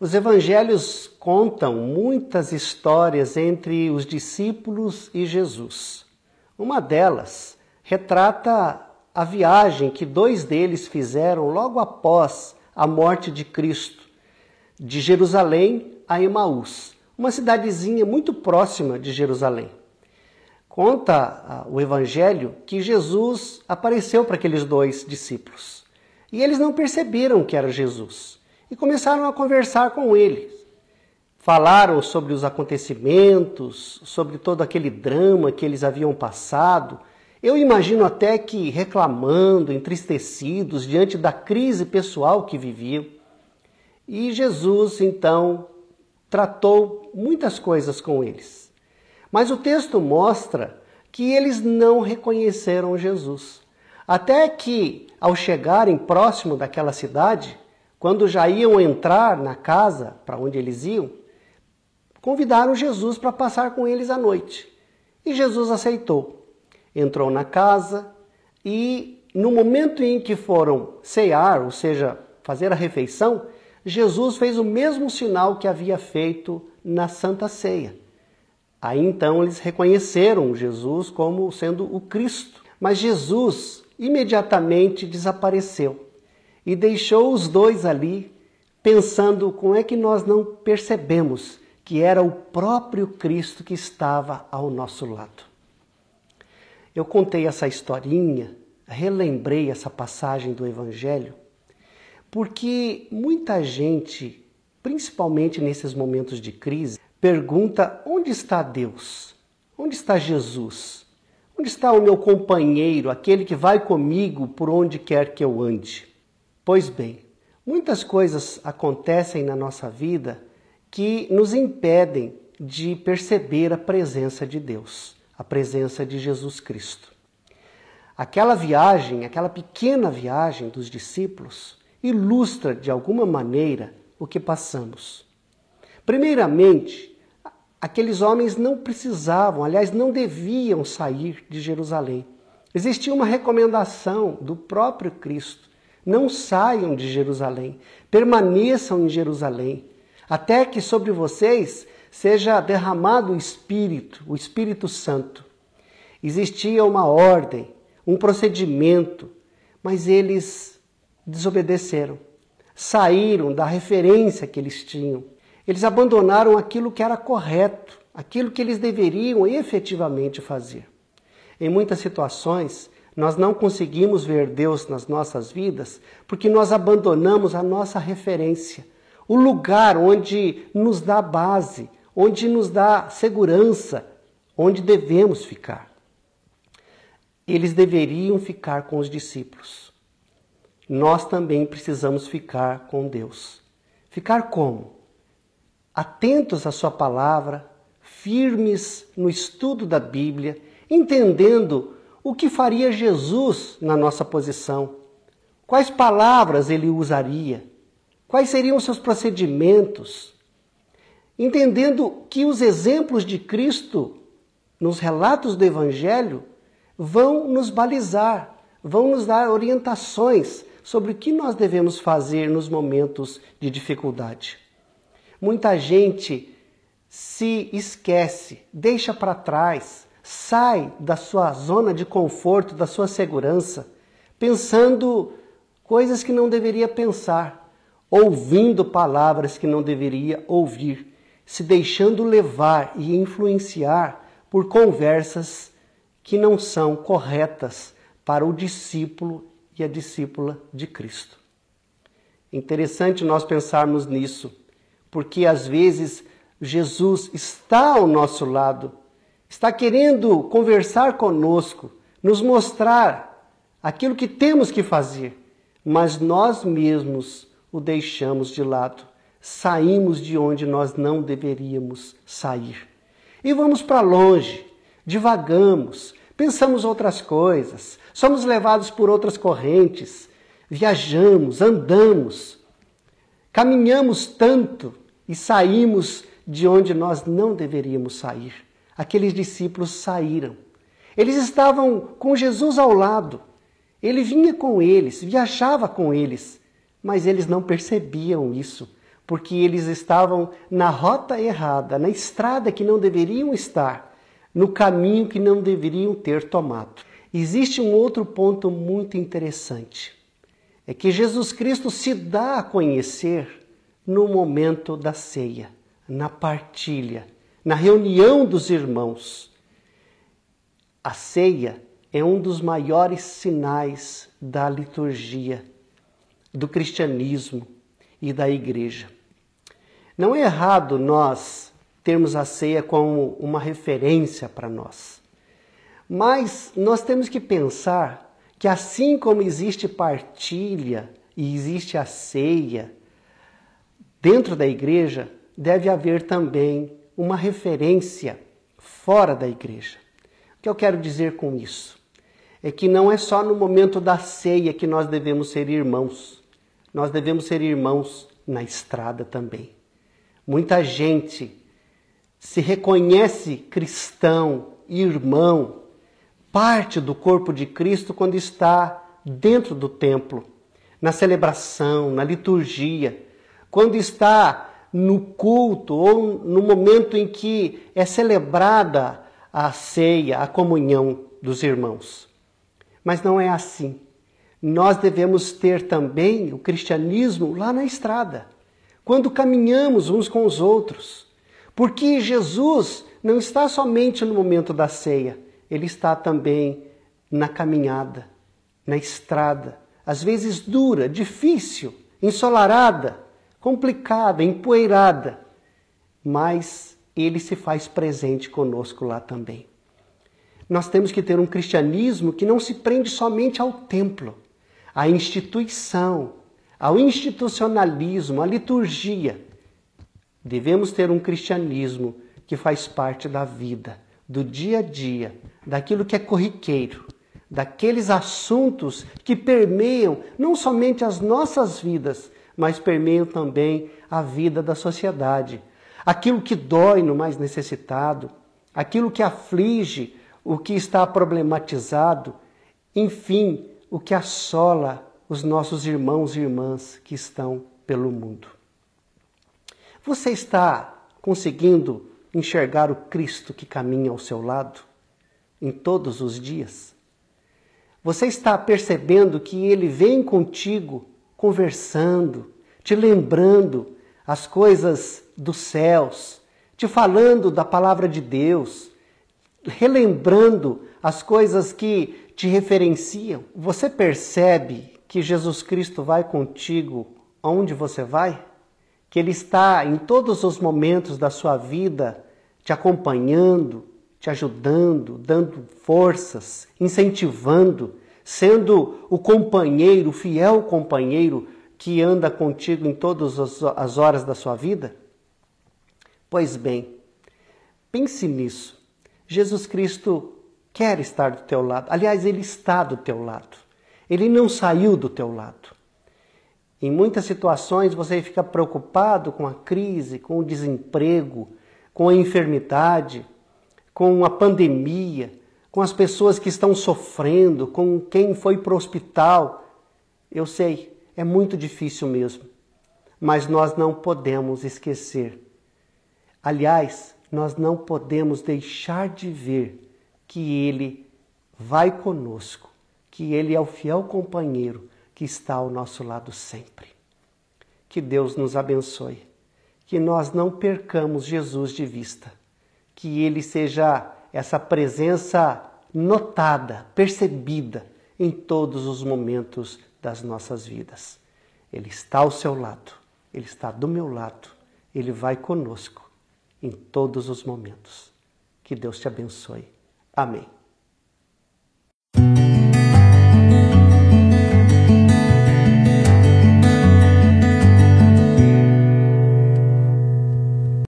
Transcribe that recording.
Os evangelhos contam muitas histórias entre os discípulos e Jesus. Uma delas retrata a viagem que dois deles fizeram logo após a morte de Cristo, de Jerusalém a Emaús, uma cidadezinha muito próxima de Jerusalém. Conta o evangelho que Jesus apareceu para aqueles dois discípulos e eles não perceberam que era Jesus. E começaram a conversar com ele. Falaram sobre os acontecimentos, sobre todo aquele drama que eles haviam passado. Eu imagino até que reclamando, entristecidos diante da crise pessoal que viviam. E Jesus, então, tratou muitas coisas com eles. Mas o texto mostra que eles não reconheceram Jesus. Até que, ao chegarem próximo daquela cidade, quando já iam entrar na casa para onde eles iam, convidaram Jesus para passar com eles a noite. E Jesus aceitou. Entrou na casa e no momento em que foram cear, ou seja, fazer a refeição, Jesus fez o mesmo sinal que havia feito na Santa Ceia. Aí então eles reconheceram Jesus como sendo o Cristo. Mas Jesus imediatamente desapareceu. E deixou os dois ali, pensando como é que nós não percebemos que era o próprio Cristo que estava ao nosso lado. Eu contei essa historinha, relembrei essa passagem do Evangelho, porque muita gente, principalmente nesses momentos de crise, pergunta: onde está Deus? Onde está Jesus? Onde está o meu companheiro, aquele que vai comigo por onde quer que eu ande? Pois bem, muitas coisas acontecem na nossa vida que nos impedem de perceber a presença de Deus, a presença de Jesus Cristo. Aquela viagem, aquela pequena viagem dos discípulos, ilustra de alguma maneira o que passamos. Primeiramente, aqueles homens não precisavam, aliás, não deviam sair de Jerusalém. Existia uma recomendação do próprio Cristo. Não saiam de Jerusalém, permaneçam em Jerusalém, até que sobre vocês seja derramado o Espírito Santo. Existia uma ordem, um procedimento, mas eles desobedeceram, saíram da referência que eles tinham. Eles abandonaram aquilo que era correto, aquilo que eles deveriam efetivamente fazer. Em muitas situações, nós não conseguimos ver Deus nas nossas vidas porque nós abandonamos a nossa referência, o lugar onde nos dá base, onde nos dá segurança, onde devemos ficar. Eles deveriam ficar com os discípulos. Nós também precisamos ficar com Deus. Ficar como? Atentos à sua palavra, firmes no estudo da Bíblia, entendendo o que faria Jesus na nossa posição? Quais palavras ele usaria? Quais seriam os seus procedimentos? Entendendo que os exemplos de Cristo nos relatos do Evangelho vão nos balizar, vão nos dar orientações sobre o que nós devemos fazer nos momentos de dificuldade. Muita gente se esquece, deixa para trás, sai da sua zona de conforto, da sua segurança, pensando coisas que não deveria pensar, ouvindo palavras que não deveria ouvir, se deixando levar e influenciar por conversas que não são corretas para o discípulo e a discípula de Cristo. Interessante nós pensarmos nisso, porque às vezes Jesus está ao nosso lado, está querendo conversar conosco, nos mostrar aquilo que temos que fazer, mas nós mesmos o deixamos de lado, saímos de onde nós não deveríamos sair. E vamos para longe, divagamos, pensamos outras coisas, somos levados por outras correntes, viajamos, andamos, caminhamos tanto e saímos de onde nós não deveríamos sair. Aqueles discípulos saíram. Eles estavam com Jesus ao lado. Ele vinha com eles, viajava com eles, mas eles não percebiam isso, porque eles estavam na rota errada, na estrada que não deveriam estar, no caminho que não deveriam ter tomado. Existe um outro ponto muito interessante. É que Jesus Cristo se dá a conhecer no momento da ceia, na partilha, na reunião dos irmãos. A ceia é um dos maiores sinais da liturgia, do cristianismo e da igreja. Não é errado nós termos a ceia como uma referência para nós, mas nós temos que pensar que assim como existe partilha e existe a ceia, dentro da igreja deve haver também uma referência fora da igreja. O que eu quero dizer com isso? É que não é só no momento da ceia que nós devemos ser irmãos. Nós devemos ser irmãos na estrada também. Muita gente se reconhece cristão, irmão, parte do corpo de Cristo quando está dentro do templo, na celebração, na liturgia, quando está no culto ou no momento em que é celebrada a ceia, a comunhão dos irmãos. Mas não é assim. Nós devemos ter também o cristianismo lá na estrada, quando caminhamos uns com os outros. Porque Jesus não está somente no momento da ceia, ele está também na caminhada, na estrada, às vezes dura, difícil, ensolarada, complicada, empoeirada, mas ele se faz presente conosco lá também. Nós temos que ter um cristianismo que não se prende somente ao templo, à instituição, ao institucionalismo, à liturgia. Devemos ter um cristianismo que faz parte da vida, do dia a dia, daquilo que é corriqueiro, daqueles assuntos que permeiam não somente as nossas vidas, mas permeiam também a vida da sociedade. Aquilo que dói no mais necessitado, aquilo que aflige o que está problematizado, enfim, o que assola os nossos irmãos e irmãs que estão pelo mundo. Você está conseguindo enxergar o Cristo que caminha ao seu lado em todos os dias? Você está percebendo que Ele vem contigo conversando, te lembrando as coisas dos céus, te falando da palavra de Deus, relembrando as coisas que te referenciam? Você percebe que Jesus Cristo vai contigo onde você vai? Que Ele está em todos os momentos da sua vida te acompanhando, te ajudando, dando forças, incentivando, sendo o companheiro, o fiel companheiro que anda contigo em todas as horas da sua vida? Pois bem, pense nisso. Jesus Cristo quer estar do teu lado. Aliás, Ele está do teu lado. Ele não saiu do teu lado. Em muitas situações você fica preocupado com a crise, com o desemprego, com a enfermidade, com a pandemia, com as pessoas que estão sofrendo, com quem foi para o hospital. Eu sei, é muito difícil mesmo. Mas nós não podemos esquecer. Aliás, nós não podemos deixar de ver que Ele vai conosco, que Ele é o fiel companheiro que está ao nosso lado sempre. Que Deus nos abençoe, que nós não percamos Jesus de vista, que Ele seja essa presença notada, percebida em todos os momentos das nossas vidas. Ele está ao seu lado, Ele está do meu lado, Ele vai conosco em todos os momentos. Que Deus te abençoe. Amém.